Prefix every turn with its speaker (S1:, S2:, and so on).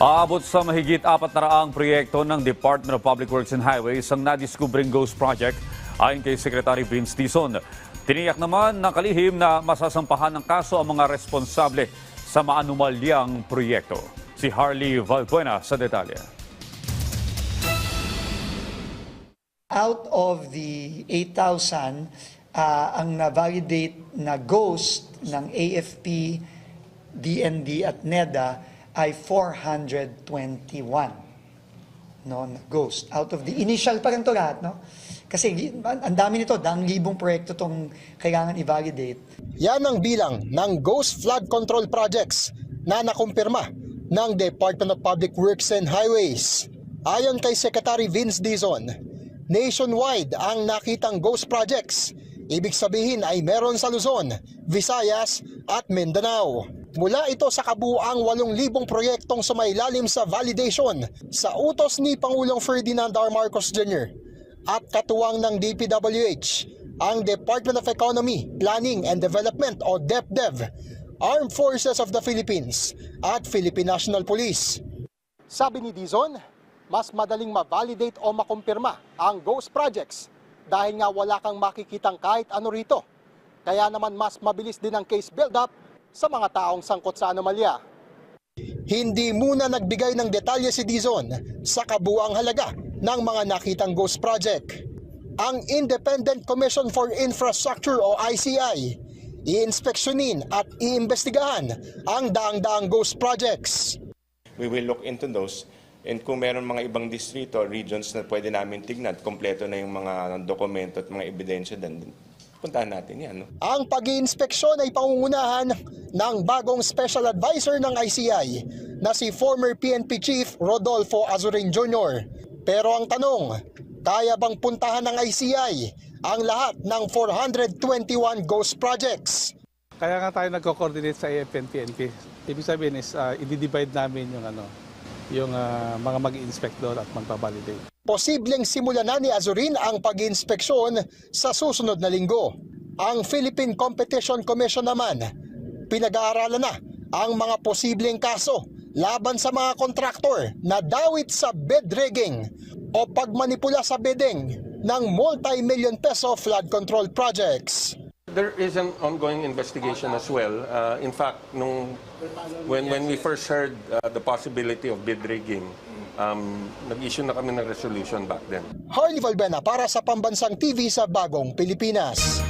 S1: Aabot sa mahigit 400 proyekto ng Department of Public Works and Highways ang nadiskubring ghost project ayon kay Secretary Vince Dizon. Tiniyak naman ng kalihim na masasampahan ng kaso ang mga responsable sa maanumalyang proyekto. Si Harley Valbuena sa detalye.
S2: Out of the 8,000, ang na-validate na ghost ng AFP, DND at NEDA ay 421 no, na ghost. Out of the initial pa rin to lahat, no? Kasi ang dami nito, 1,000 proyekto tong kailangan i-validate.
S3: Yan ang bilang ng ghost flood control projects na nakumpirma ng Department of Public Works and Highways. Ayon kay Secretary Vince Dizon, nationwide ang nakitang ghost projects. Ibig sabihin ay meron sa Luzon, Visayas at Mindanao. Mula ito sa kabuuang 8,000 proyektong sumailalim sa validation sa utos ni Pangulong Ferdinand R. Marcos Jr. at katuwang ng DPWH, ang Department of Economy, Planning and Development o DepDev, Armed Forces of the Philippines at Philippine National Police. Sabi ni Dizon, mas madaling ma-validate o makumpirma ang ghost projects dahil nga wala kang makikitang kahit ano rito. Kaya naman mas mabilis din ang case build-up sa mga taong sangkot sa anomalya. Hindi muna nagbigay ng detalye si Dizon sa kabuuang halaga ng mga nakitang ghost project. Ang Independent Commission for Infrastructure o ICI, iinspeksyonin at iimbestigahan ang daang-daang ghost projects.
S4: We will look into those. And kung meron mga ibang distrito, regions na pwede namin tignan, kompleto na yung mga dokumento at mga ebidensya din, puntahan natin yan. No?
S3: Ang pag-iinspeksyon ay pangungunahan ng bagong Special Advisor ng ICI na si former PNP Chief Rodolfo Azurin Jr. Pero ang tanong, kaya bang puntahan ng ICI ang lahat ng 421 ghost projects?
S5: Kaya nga tayo nagko-coordinate sa AFP and PNP. Ibig sabihin is i-divide namin yung mga mag-inspect doon at magpa-validate.
S3: Posibleng simulan na ni Azurin ang pag-inspeksyon sa susunod na linggo. Ang Philippine Competition Commission naman, pinag-aaralan na ang mga posibleng kaso laban sa mga kontraktor na dawit sa bid rigging o pagmanipula sa bidding ng multi-million peso flood control projects.
S6: There is an ongoing investigation as well. In fact, when we first heard the possibility of bid rigging, nag-issue na kami ng resolution back then.
S3: Harley Valbuena para sa Pambansang TV sa Bagong Pilipinas.